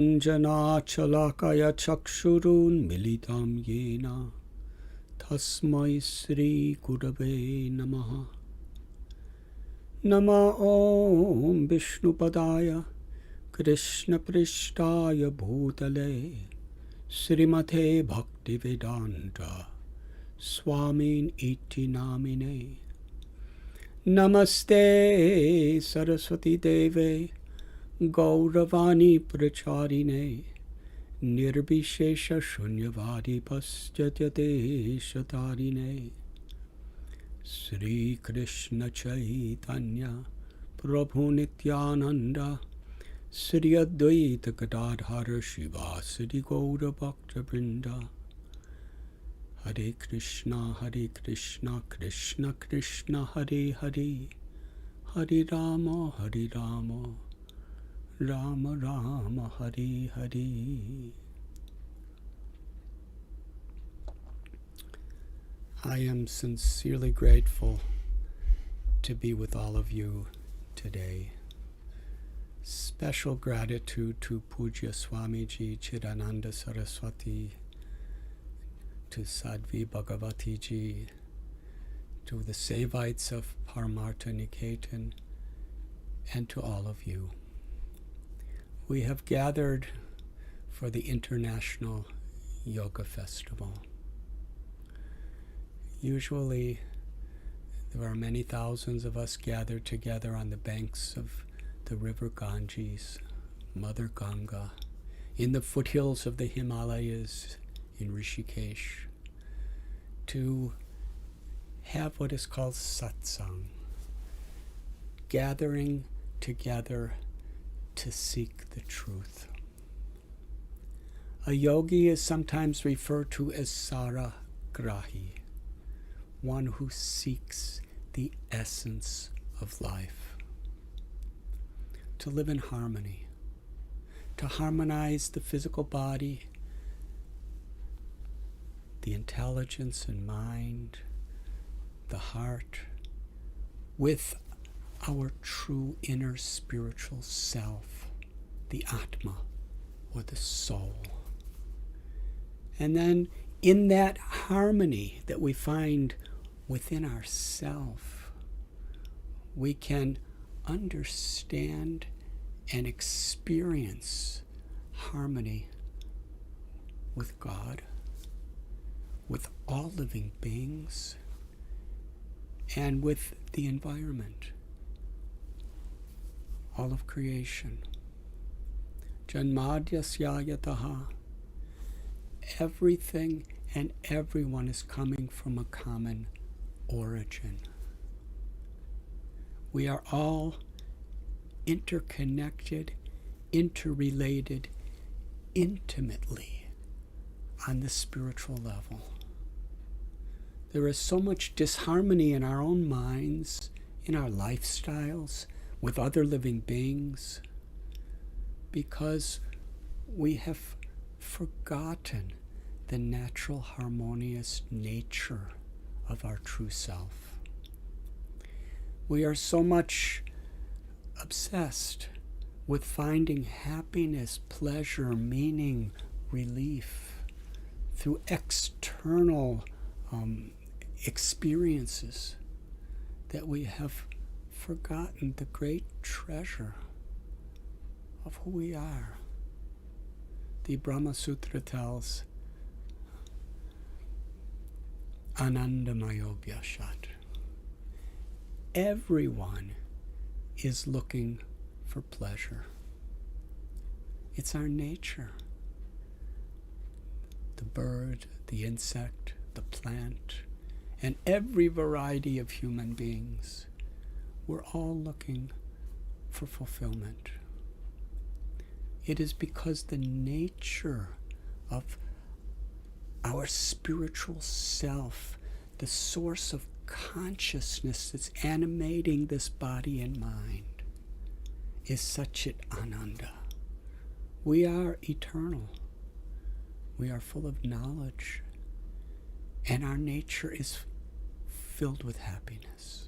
Anjanachalakaya chakshurun militam yena tasmai Sri Gurave namaha. Nama Om Vishnupadaya Krishna Prishtaya Bhutale Srimate Bhaktivedanta Swamin iti namine. Namaste Saraswati Deve Gauravani Pracharine Nirbhishesha Shunyavadi Paschyatyate Shatarine Sri Krishna Chaitanya Prabhu Nityananda Sri Advaita Gadadhara Shivasadi Gaura Bhakta Vrinda Hare Krishna Krishna Krishna Hare Hare Hare Rama Rama Rama Hare Hare. I am sincerely grateful to be with all of you today. Special gratitude to Pujya Swamiji Chidananda Saraswati, to Sadhvi Bhagavati Ji, to the Sevites of Paramartha Niketan, and to all of you. We have gathered for the International Yoga Festival. Usually, there are many thousands of us gathered together on the banks of the river Ganges, Mother Ganga, in the foothills of the Himalayas in Rishikesh, to have what is called Satsang, gathering together to seek the truth. A yogi is sometimes referred to as Saragrahi, one who seeks the essence of life. To live in harmony, to harmonize the physical body, the intelligence and mind, the heart, with our true inner spiritual self, the Atma, or the soul. And then in that harmony that we find within ourself, we can understand and experience harmony with God, with all living beings, and with the environment, all of creation. Janmadhyasya. Everything and everyone is coming from a common origin. We are all interconnected, interrelated, intimately on the spiritual level. There is so much disharmony in our own minds, in our lifestyles, with other living beings, because we have forgotten the natural harmonious nature of our true self. We are so much obsessed with finding happiness, pleasure, meaning, relief through external experiences that we have forgotten the great treasure of who we are. The Brahma Sutra tells Anandamayo Vyashat. Everyone is looking for pleasure. It's our nature. The bird, the insect, the plant, and every variety of human beings, we're all looking for fulfillment. It is because the nature of our spiritual self, the source of consciousness that's animating this body and mind, is Satchit Ananda. We are eternal. We are full of knowledge. And our nature is filled with happiness.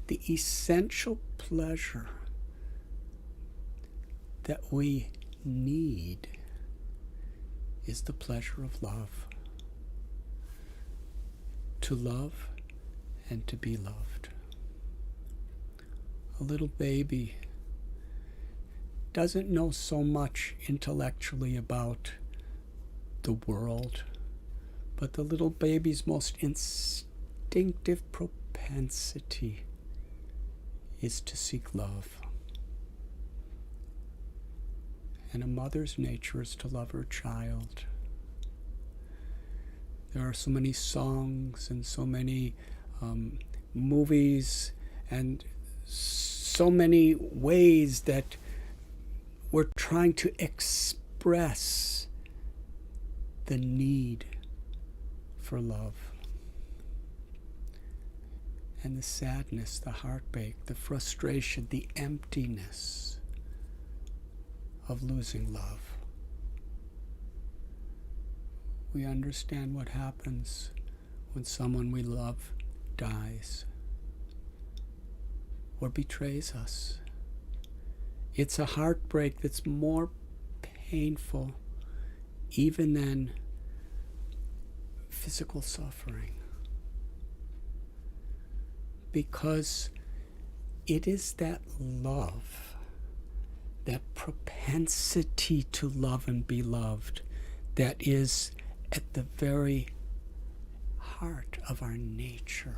The essential pleasure that we need is the pleasure of love. To love and to be loved. A little baby doesn't know so much intellectually about the world, but the little baby's most instinctive propensity is to seek love. And a mother's nature is to love her child. There are so many songs and so many movies and so many ways that we're trying to express the need for love. And the sadness, the heartbreak, the frustration, the emptiness of losing love. We understand what happens when someone we love dies or betrays us. It's a heartbreak that's more painful even than physical suffering, because it is that love, that propensity to love and be loved, that is at the very heart of our nature.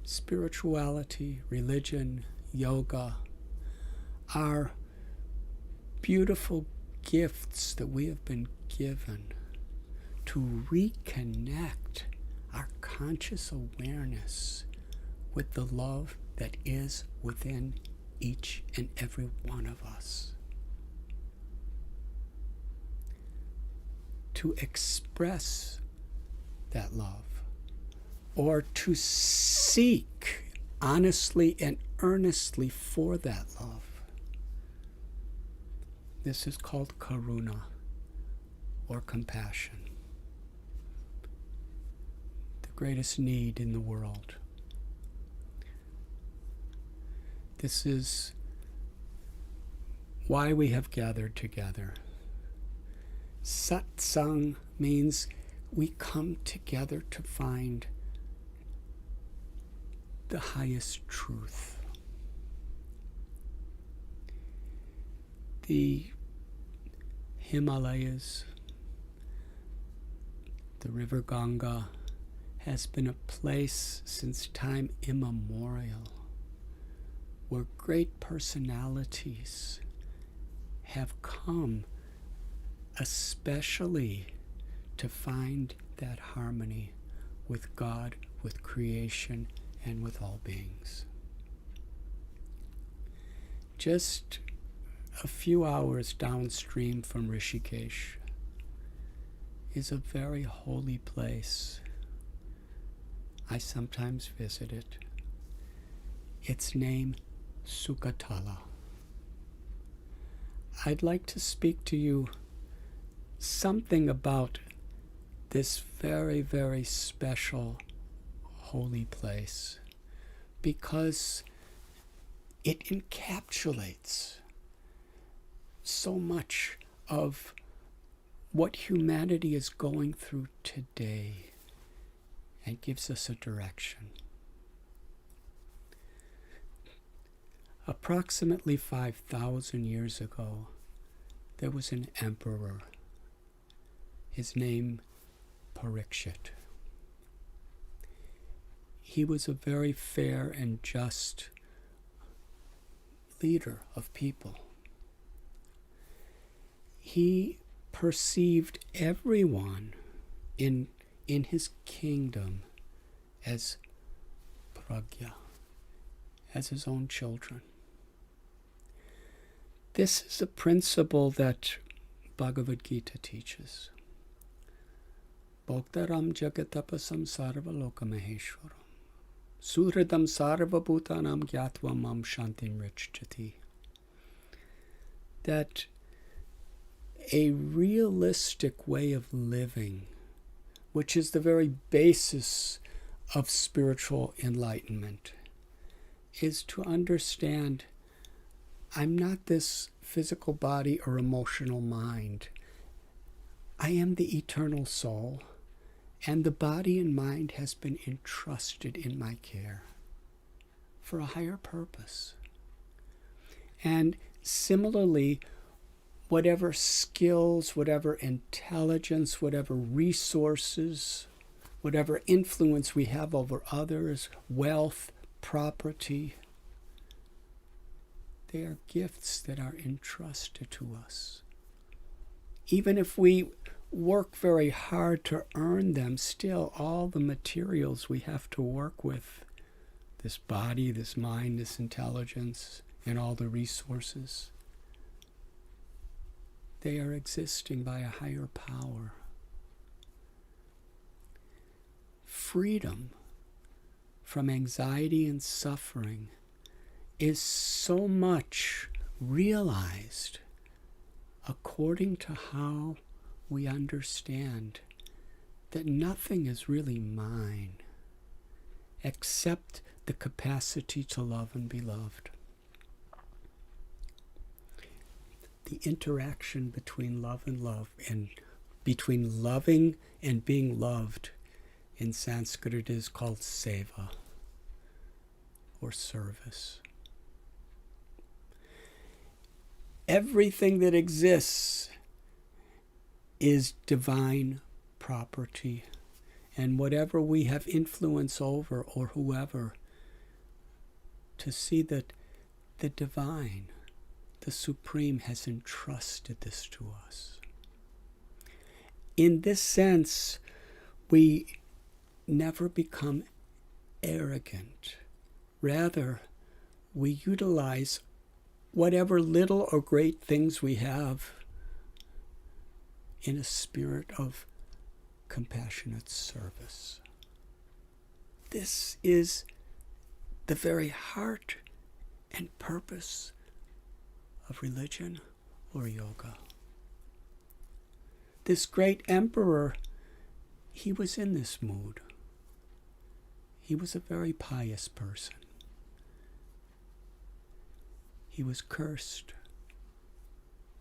Spirituality, religion, yoga are beautiful gifts that we have been given to reconnect our conscious awareness with the love that is within each and every one of us. To express that love, or to seek honestly and earnestly for that love. This is called karuna, or compassion. The greatest need in the world. This is why we have gathered together. Satsang means we come together to find the highest truth. The Himalayas, the river Ganga, has been a place since time immemorial where great personalities have come especially to find that harmony with God, with creation, and with all beings. Just a few hours downstream from Rishikesh is a very holy place. I sometimes visit it. Its name, Sukatala. I'd like to speak to you something about this very, very special holy place, because it encapsulates so much of what humanity is going through today and gives us a direction. Approximately 5,000 years ago, there was an emperor. His name, Parikshit. He was a very fair and just leader of people. He perceived everyone in his kingdom as pragya, as his own children. This is a principle that Bhagavad Gita teaches. Bhoktaram jagatapasam sarvaloka maheshwaram suhridam sarvabhutanam gyatva mam shantim richati. That a realistic way of living, which is the very basis of spiritual enlightenment, is to understand I'm not this physical body or emotional mind. I am the eternal soul, and the body and mind has been entrusted in my care for a higher purpose. And similarly, whatever skills, whatever intelligence, whatever resources, whatever influence we have over others, wealth, property, they are gifts that are entrusted to us. Even if we work very hard to earn them, still all the materials we have to work with, this body, this mind, this intelligence, and all the resources, they are existing by a higher power. Freedom from anxiety and suffering is so much realized according to how we understand that nothing is really mine except the capacity to love and be loved. The interaction between love and between loving and being loved in Sanskrit is called seva, or service. Everything that exists is divine property, and whatever we have influence over, or whoever, to see that the divine, the Supreme, has entrusted this to us. In this sense, we never become arrogant. Rather, we utilize whatever little or great things we have in a spirit of compassionate service. This is the very heart and purpose of religion or yoga. This great emperor, he was in this mood. He was a very pious person. He was cursed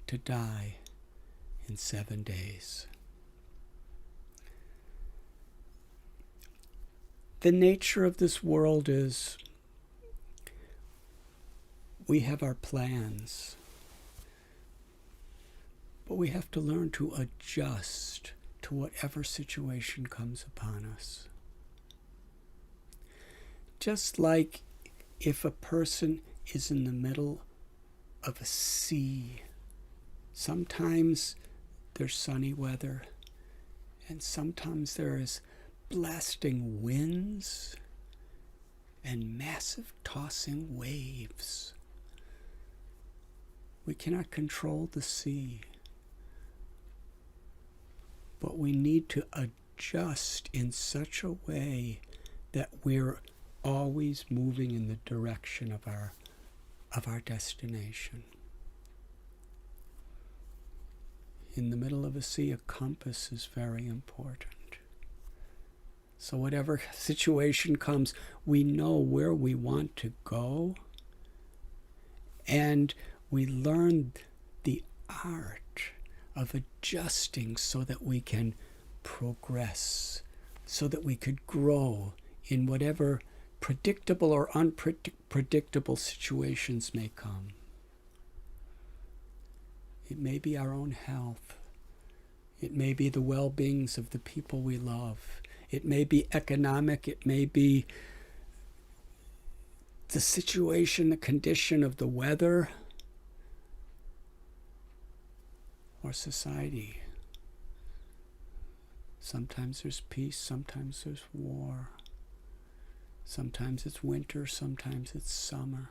to die in 7 days. The nature of this world is we have our plans, but we have to learn to adjust to whatever situation comes upon us. Just like if a person is in the middle of a sea, sometimes there's sunny weather, and sometimes there is blasting winds and massive tossing waves. We cannot control the sea, but we need to adjust in such a way that we're always moving in the direction of our destination. In the middle of a sea, a compass is very important. So whatever situation comes, we know where we want to go, and we learn the art of adjusting so that we can progress, so that we could grow in whatever predictable or unpredictable situations may come. It may be our own health. It may be the well-beings of the people we love. It may be economic. It may be the situation, the condition of the weather or society. Sometimes there's peace, sometimes there's war. Sometimes it's winter, sometimes it's summer.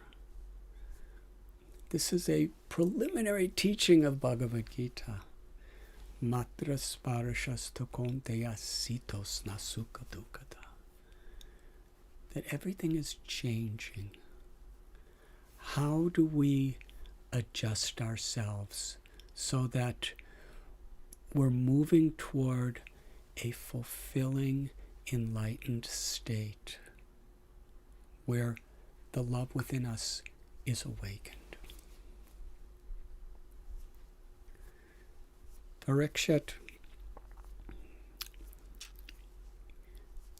This is a preliminary teaching of Bhagavad Gita. Matras parashasto konteya sitos nasuka dukata. That everything is changing. How do we adjust ourselves so that we're moving toward a fulfilling, enlightened state where the love within us is awakened? Parikshit,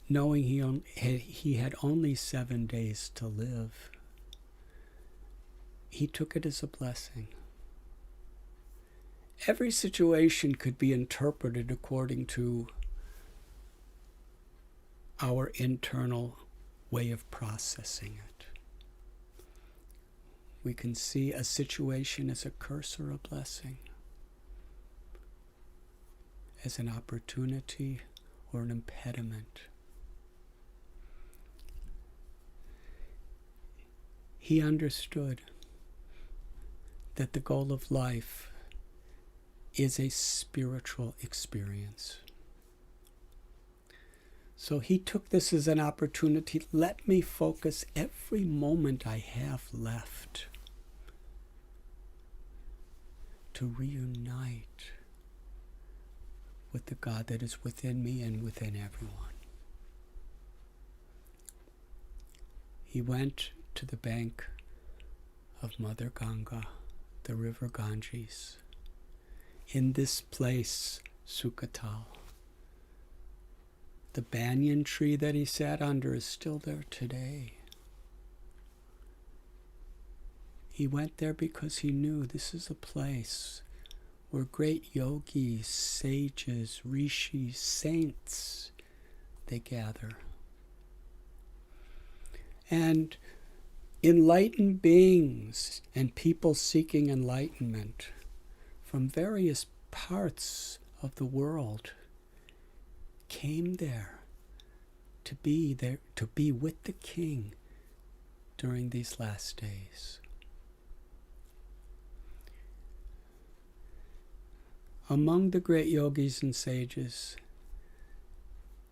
knowing he had only 7 days to live, he took it as a blessing. Every situation could be interpreted according to our internal way of processing it. We can see a situation as a curse or a blessing, as an opportunity or an impediment. He understood that the goal of life is a spiritual experience. So he took this as an opportunity. Let me focus every moment I have left to reunite with the God that is within me and within everyone. He went to the bank of Mother Ganga, the river Ganges. In this place, Sukhatal, the banyan tree that he sat under is still there today. He went there because he knew this is a place where great yogis, sages, rishis, saints, they gather. And enlightened beings and people seeking enlightenment from various parts of the world came there to be with the king during these last days. Among the great yogis and sages,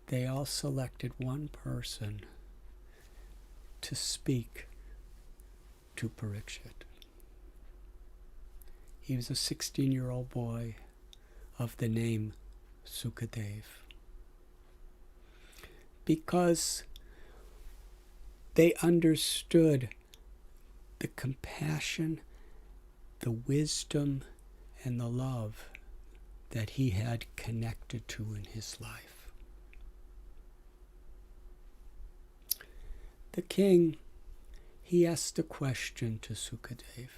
they all selected one person to speak to Parikshit. He was a 16-year-old boy of the name Sukadev. Because they understood the compassion, the wisdom, and the love that he had connected to in his life. The king, he asked a question to Sukadev.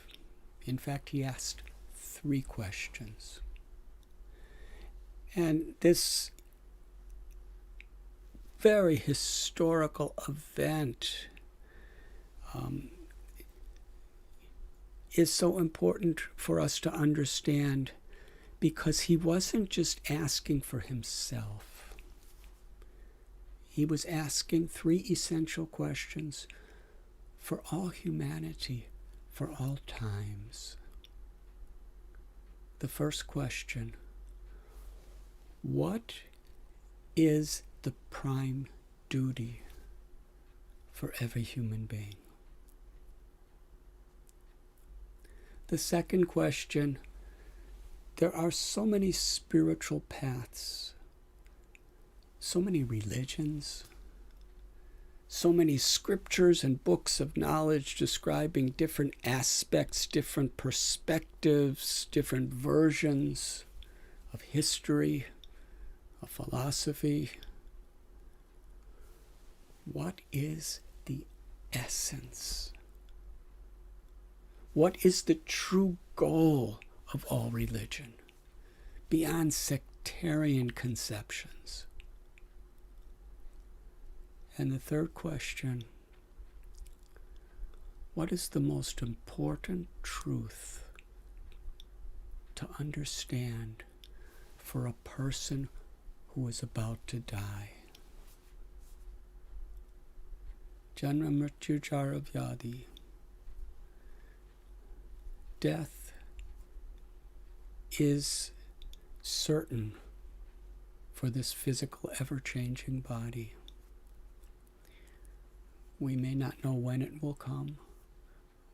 In fact, he asked 3 questions. And this very historical event is so important for us to understand, because he wasn't just asking for himself. He was asking 3 essential questions for all humanity, for all times. The first question: what is the prime duty for every human being? The second question: there are so many spiritual paths, so many religions, so many scriptures and books of knowledge describing different aspects, different perspectives, different versions of history, of philosophy. What is the essence? What is the true goal of all religion, beyond sectarian conceptions? And the third question: what is the most important truth to understand for a person who is about to die? Janma mrityu jara vyadi. Death is certain for this physical, ever-changing body. We may not know when it will come.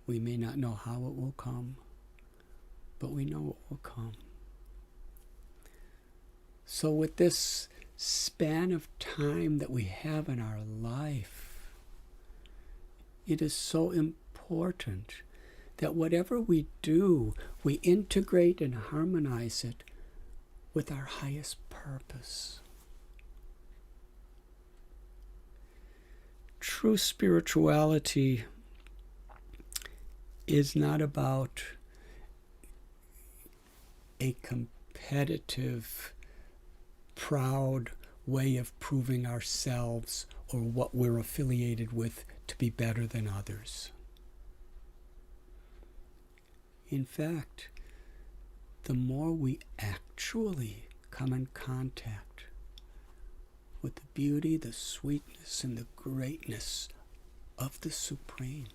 We may not know how it will come. But we know it will come. So with this span of time that we have in our life, it is so important that whatever we do, we integrate and harmonize it with our highest purpose. True spirituality is not about a competitive, proud way of proving ourselves or what we're affiliated with to be better than others. In fact, the more we actually come in contact with the beauty, the sweetness, and the greatness of the Supreme,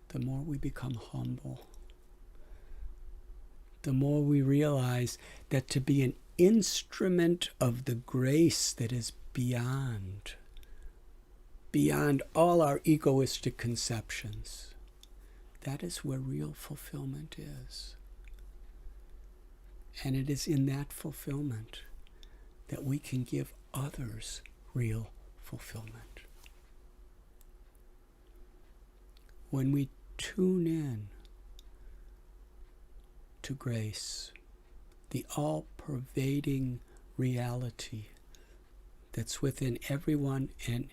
the more we become humble, the more we realize that to be an instrument of the grace that is beyond all our egoistic conceptions, that is where real fulfillment is. And it is in that fulfillment that we can give others real fulfillment. When we tune in to grace, the all-pervading reality that's within everyone and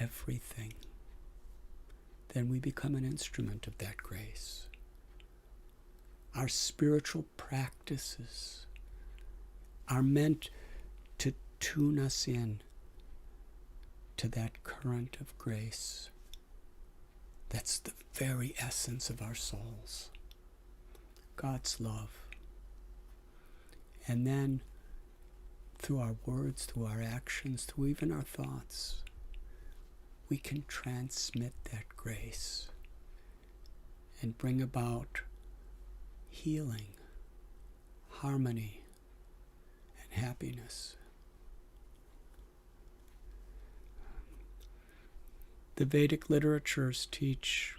everything, then we become an instrument of that grace. Our spiritual practices are meant to tune us in to that current of grace. That's the very essence of our souls, God's love. And then, through our words, through our actions, through even our thoughts, we can transmit that grace and bring about healing, harmony, and happiness. The Vedic literatures teach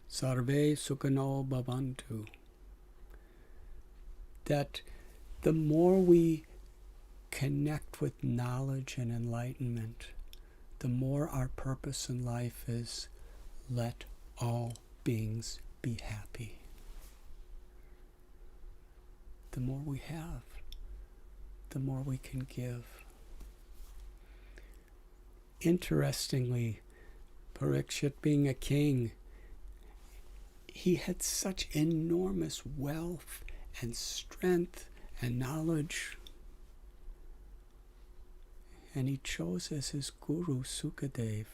Sarve Sukhino Bhavantu, that the more we connect with knowledge and enlightenment, the more our purpose in life is, let all beings be happy. The more we have, the more we can give. Interestingly, Parikshit, being a king, he had such enormous wealth and strength and knowledge. And he chose as his guru Sukadev,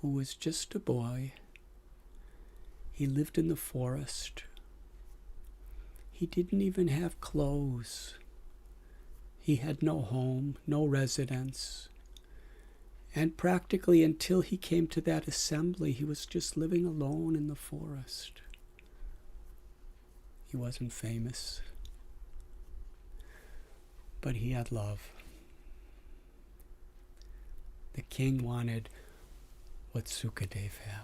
who was just a boy. He lived in the forest. He didn't even have clothes. He had no home, no residence. And practically until he came to that assembly, he was just living alone in the forest. He wasn't famous, but he had love. The king wanted what Sukadev had.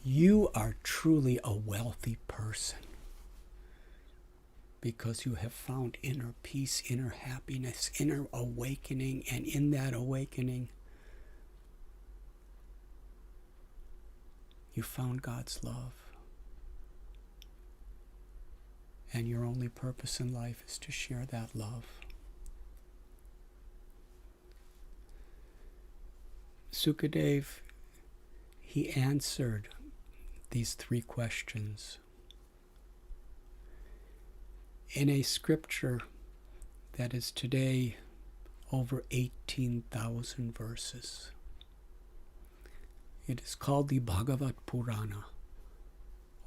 You are truly a wealthy person because you have found inner peace, inner happiness, inner awakening, and in that awakening, you found God's love. And your only purpose in life is to share that love. Sukadev, he answered these three questions in a scripture that is today over 18,000 verses. It is called the Bhagavat Purana,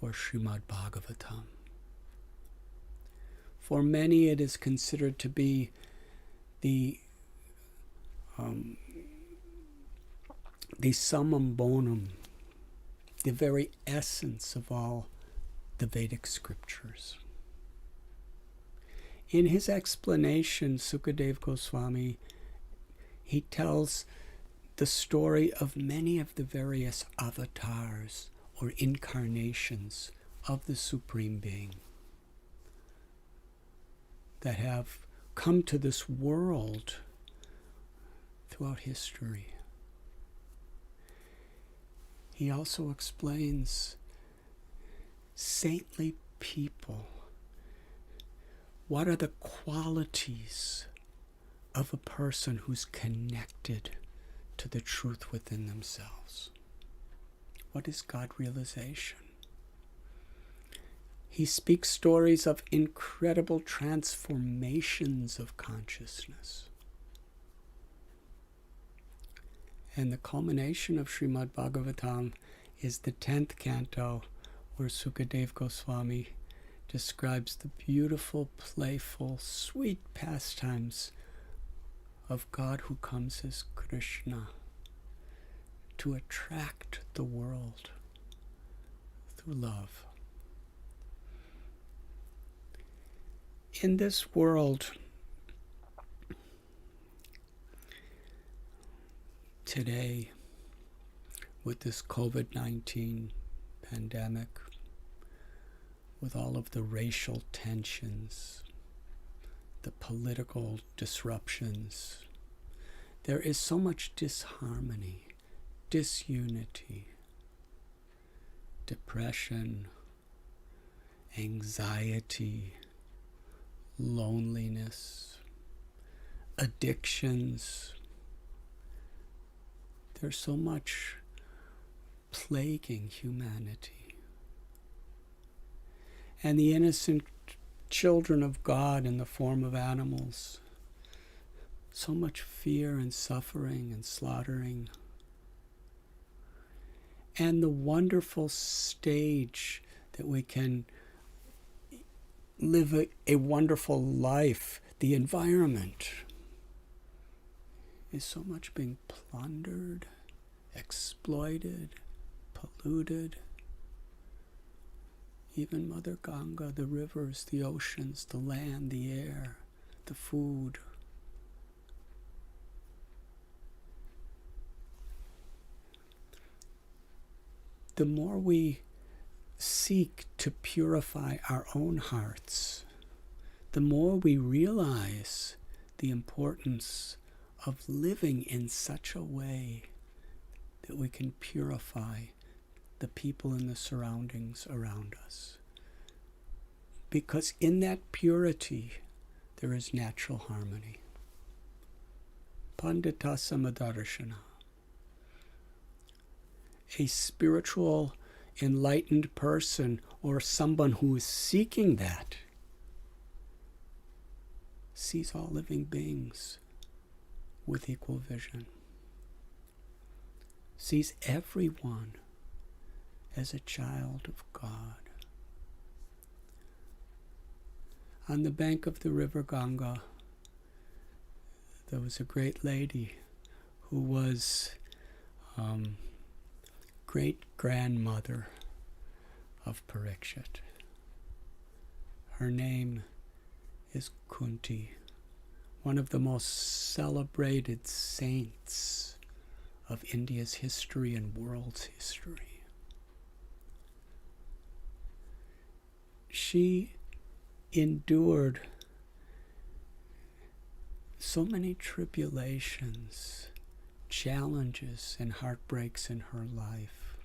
or Srimad-Bhagavatam. For many, it is considered to be the summum bonum, the very essence of all the Vedic scriptures. In his explanation, Sukadev Goswami, he tells the story of many of the various avatars or incarnations of the Supreme Being that have come to this world throughout history. He also explains saintly people? What are the qualities of a person who's connected to the truth within themselves? What is God realization? He speaks stories of incredible transformations of consciousness. And the culmination of Srimad-Bhagavatam is the 10th canto, where Sukadev Goswami describes the beautiful, playful, sweet pastimes of God who comes as Krishna to attract the world through love. In this world today, with this COVID-19 pandemic, with all of the racial tensions, the political disruptions, there is so much disharmony, disunity, depression, anxiety, loneliness, addictions. There's so much plaguing humanity. And the innocent children of God in the form of animals, so much fear and suffering and slaughtering. And the wonderful stage that we can live a wonderful life, the environment, is so much being plundered, exploited, polluted. Even Mother Ganga, the rivers, the oceans, the land, the air, the food. The more we seek to purify our own hearts, the more we realize the importance of living in such a way that we can purify the people and the surroundings around us. Because in that purity, there is natural harmony. Pandita Samadarshana. A spiritual, enlightened person, or someone who is seeking that, sees all living beings with equal vision, sees everyone as a child of God. On the bank of the river Ganga, there was a great lady who was great-grandmother of Parikshit. Her name is Kunti, one of the most celebrated saints of India's history and world's history. She endured so many tribulations, challenges, and heartbreaks in her life.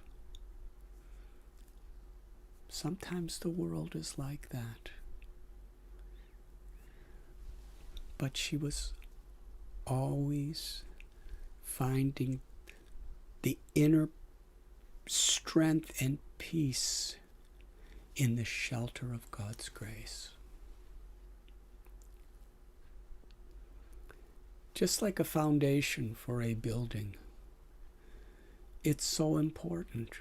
Sometimes the world is like that. But she was always finding the inner strength and peace in the shelter of God's grace. Just like a foundation for a building, it's so important.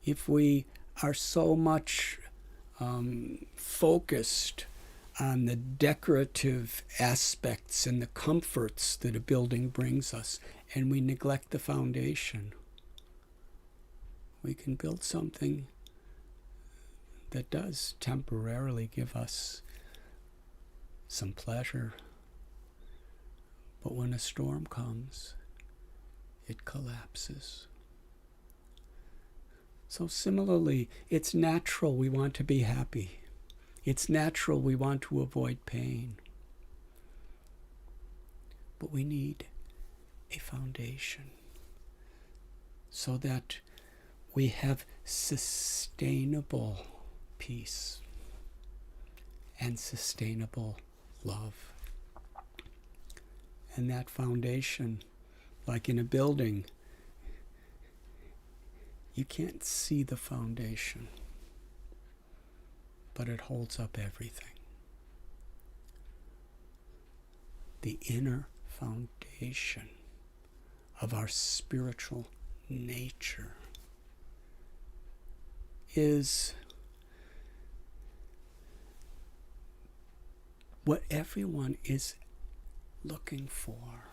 If we are so much focused on the decorative aspects and the comforts that a building brings us, and we neglect the foundation, we can build something that does temporarily give us some pleasure, but when a storm comes, it collapses. So similarly, it's natural we want to be happy. It's natural we want to avoid pain. But we need a foundation so that we have sustainable peace and sustainable love. And that foundation, like in a building, you can't see the foundation, but it holds up everything. The inner foundation of our spiritual nature is what everyone is looking for.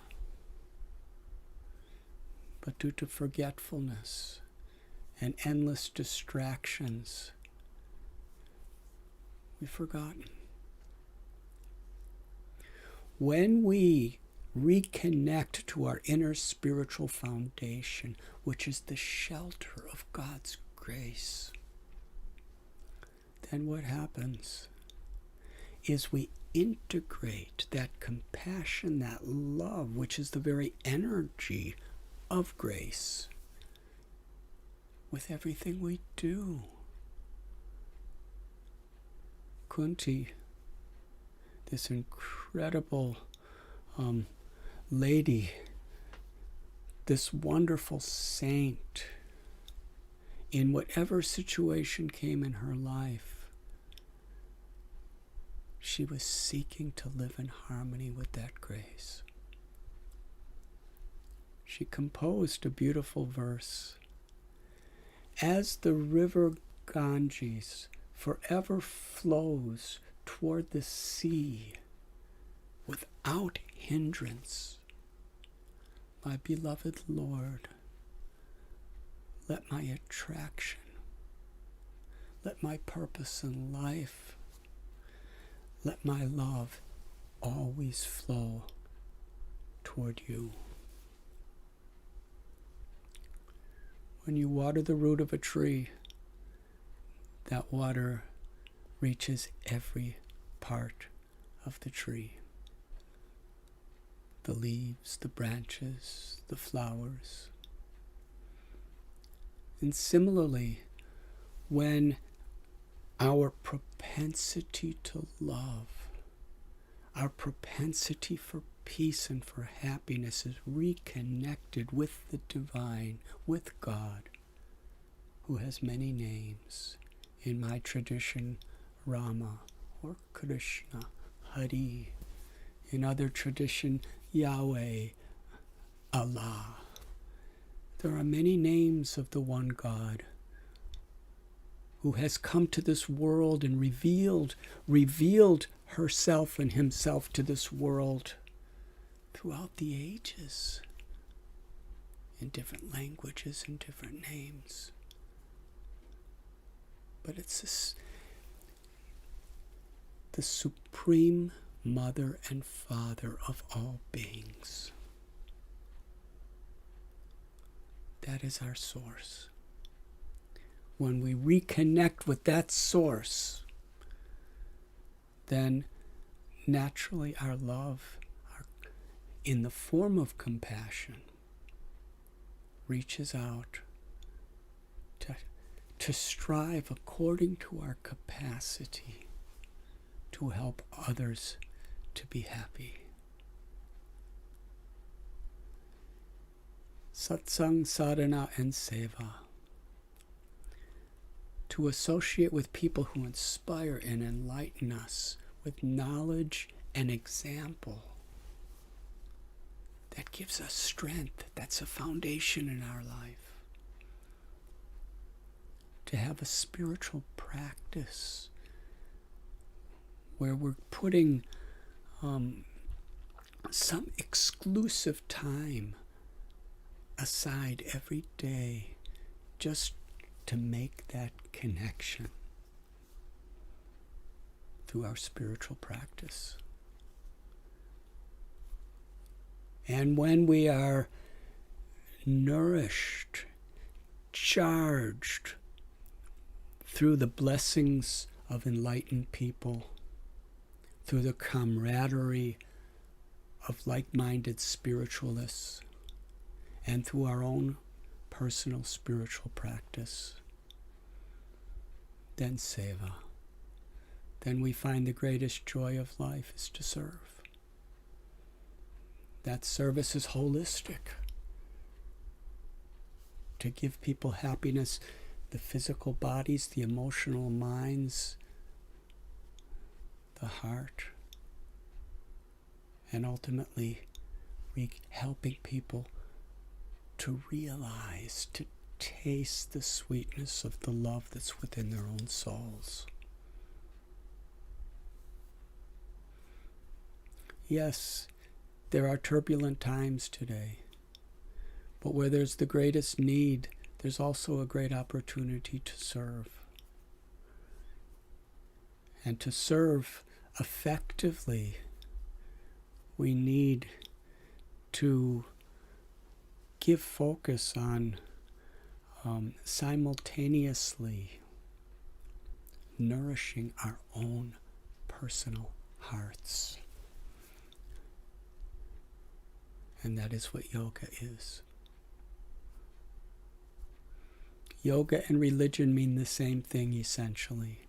But due to forgetfulness and endless distractions, we've forgotten. When we reconnect to our inner spiritual foundation, which is the shelter of God's grace, then what happens is we integrate that compassion, that love, which is the very energy of grace, with everything we do. Kunti, this incredible lady, this wonderful saint, in whatever situation came in her life, she was seeking to live in harmony with that grace. She composed a beautiful verse. As the river Ganges forever flows toward the sea without hindrance, my beloved Lord, let my attraction, let my purpose in life, let my love always flow toward you. When you water the root of a tree, that water reaches every part of the tree. The leaves, the branches, the flowers. And similarly, when our propensity to love, our propensity for peace and for happiness is reconnected with the divine, with God, who has many names. In my tradition, Rama or Krishna, Hari. In other tradition, Yahweh, Allah. There are many names of the one God who has come to this world and revealed herself and himself to this world throughout the ages in different languages and different names. But it's the supreme mother and father of all beings. That is our source. When we reconnect with that source, then naturally our love, in the form of compassion, reaches out to strive according to our capacity to help others to be happy. Satsang, sadhana, and seva. To associate with people who inspire and enlighten us with knowledge and example. That gives us strength. That's a foundation in our life. To have a spiritual practice where we're putting some exclusive time aside every day just to make that connection through our spiritual practice. And when we are nourished, charged through the blessings of enlightened people, through the camaraderie of like-minded spiritualists, and through our own personal spiritual practice, then seva. Then we find the greatest joy of life is to serve. That service is holistic. To give people happiness, the physical bodies, the emotional minds, the heart, and ultimately helping people to realize, to taste the sweetness of the love that's within their own souls. Yes, there are turbulent times today, but where there's the greatest need, there's also a great opportunity to serve. And to serve effectively, we need to give focus on simultaneously nourishing our own personal hearts. And that is what yoga is. Yoga and religion mean the same thing essentially.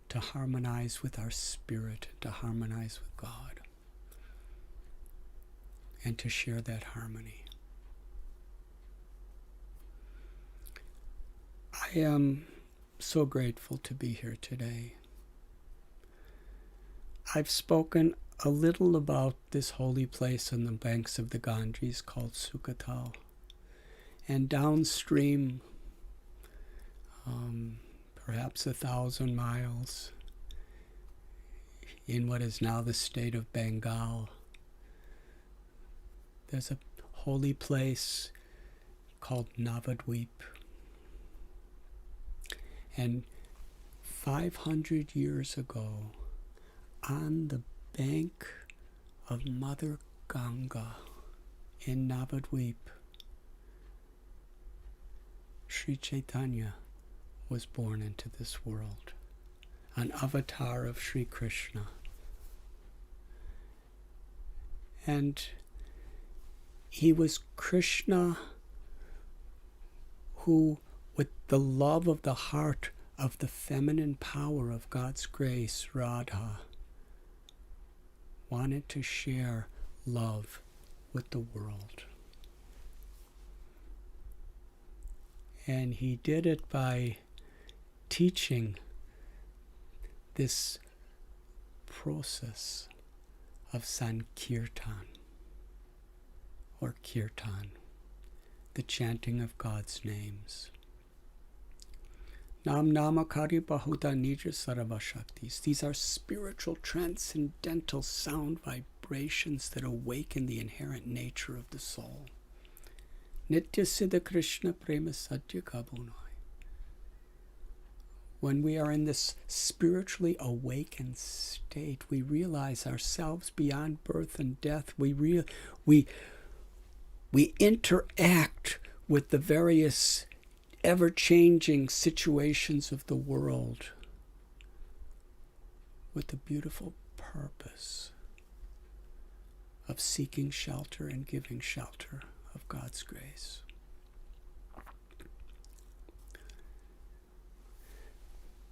To harmonize with our spirit, to harmonize with God, and to share that harmony. I am so grateful to be here today. I've spoken a little about this holy place on the banks of the Ganges called Sukhothal, and downstream, perhaps 1,000 miles, in what is now the state of Bengal, there's a holy place called Navadvip. And 500 years ago, on the bank of Mother Ganga in Navadvip, Sri Chaitanya was born into this world, an avatar of Sri Krishna. And he was Krishna who, with the love of the heart of the feminine power of God's grace, Radha, wanted to share love with the world. And he did it by teaching this process of Sankirtan, or kirtan, the chanting of God's names. Nam namakari bahuta nija sarava shaktis. These are spiritual, transcendental sound vibrations that awaken the inherent nature of the soul. Nitya siddha Krishna prema sadhya kabunai. When we are in this spiritually awakened state, we realize ourselves beyond birth and death. We interact with the various ever-changing situations of the world with the beautiful purpose of seeking shelter and giving shelter of God's grace.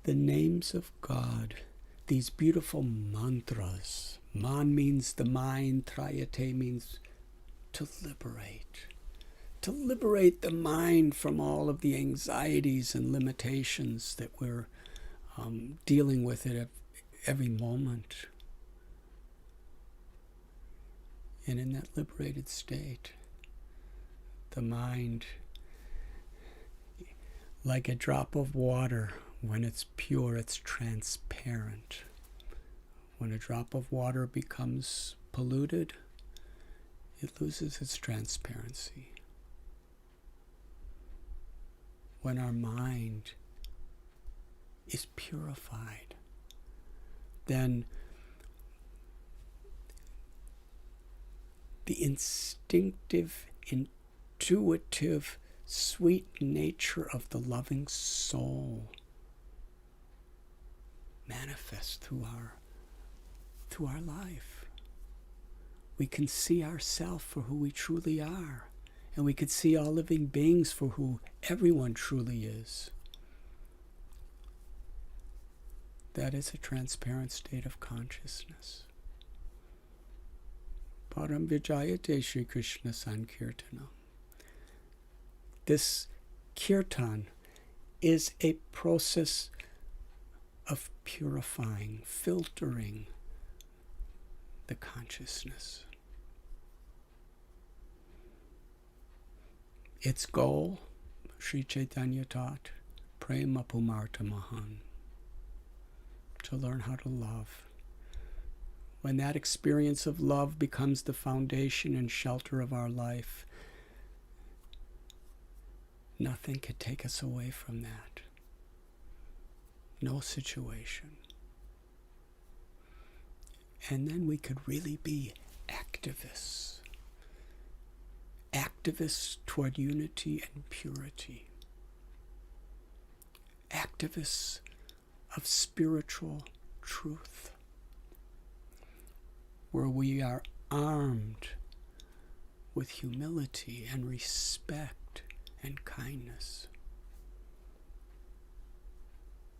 The names of God, these beautiful mantras. Man means the mind, trayate means to liberate. To liberate the mind from all of the anxieties and limitations that we're dealing with at every moment. And in that liberated state, the mind, like a drop of water, when it's pure, it's transparent. When a drop of water becomes polluted, it loses its transparency. When our mind is purified, then the instinctive, intuitive, sweet nature of the loving soul manifests through our life. We can see ourselves for who we truly are, and we could see all living beings for who everyone truly is. That is a transparent state of consciousness. Param Vijayate Shri Krishna Sankirtana. This kirtan is a process of purifying, filtering the consciousness. Its goal, Sri Chaitanya taught, Prema Pumarta Mahan, to learn how to love. When that experience of love becomes the foundation and shelter of our life, nothing could take us away from that. No situation. And then we could really be activists. Activists toward unity and purity. Activists of spiritual truth, where we are armed with humility and respect and kindness.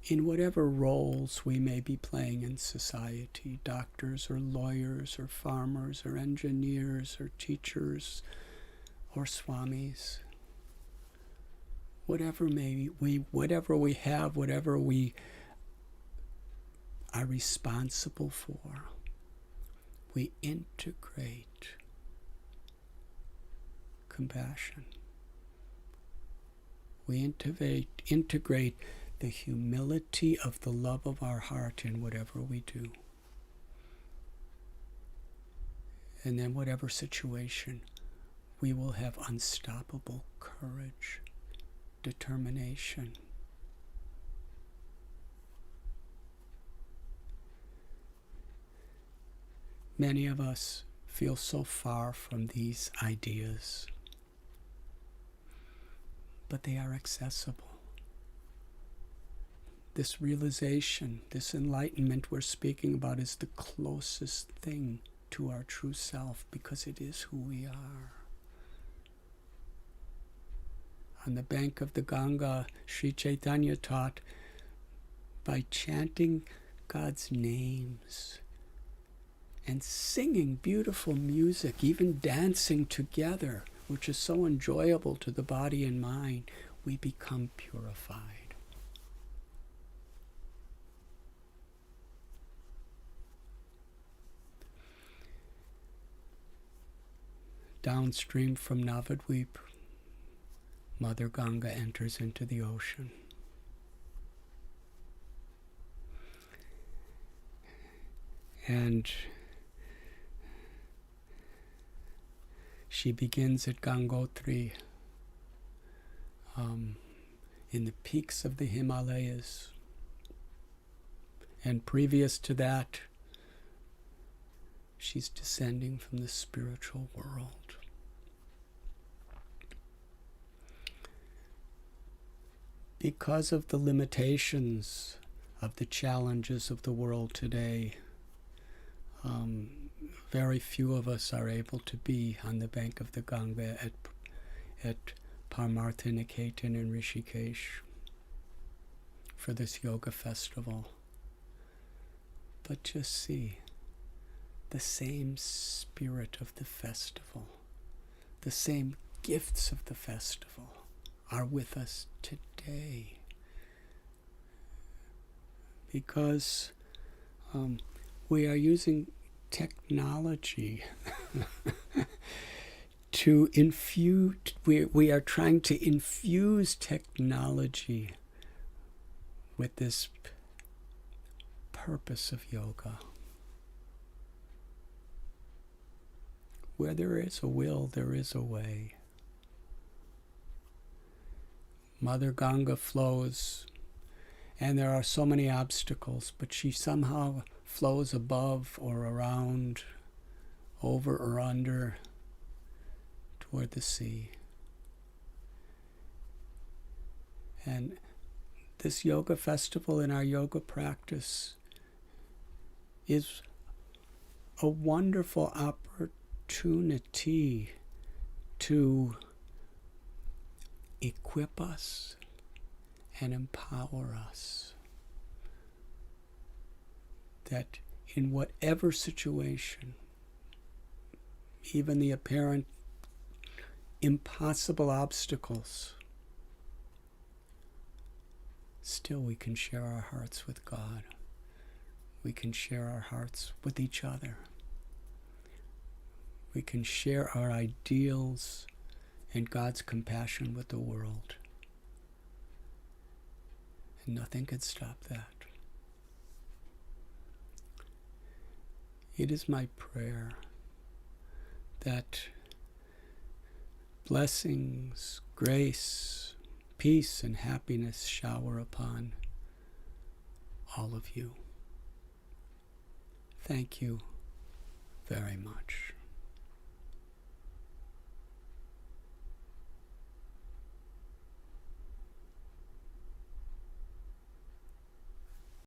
In whatever roles we may be playing in society, doctors or lawyers or farmers or engineers or teachers or swamis, whatever we have, whatever we are responsible for, we integrate compassion. We integrate the humility of the love of our heart in whatever we do. And then whatever situation, we will have unstoppable courage, determination. Many of us feel so far from these ideas, but they are accessible. This realization, this enlightenment we're speaking about is the closest thing to our true self, because it is who we are. On the bank of the Ganga, Sri Chaitanya taught, by chanting God's names and singing beautiful music, even dancing together, which is so enjoyable to the body and mind, we become purified. Downstream from Navadvip, Mother Ganga enters into the ocean. And she begins at Gangotri, in the peaks of the Himalayas. And previous to that, she's descending from the spiritual world. Because of the limitations of the challenges of the world today, very few of us are able to be on the bank of the Ganga at Paramartha Niketan in Rishikesh for this yoga festival. But just see, the same spirit of the festival, the same gifts of the festival are with us today. Because we are using technology to infuse, we are trying to infuse technology with this purpose of yoga. Where there is a will, there is a way. Mother Ganga flows, and there are so many obstacles, but she somehow flows above or around, over or under, toward the sea. And this yoga festival in our yoga practice is a wonderful opportunity to equip us and empower us, that in whatever situation, even the apparent impossible obstacles, still we can share our hearts with God. We can share our hearts with each other. We can share our ideals and God's compassion with the world. And nothing can stop that. It is my prayer that blessings, grace, peace, and happiness shower upon all of you. Thank you very much.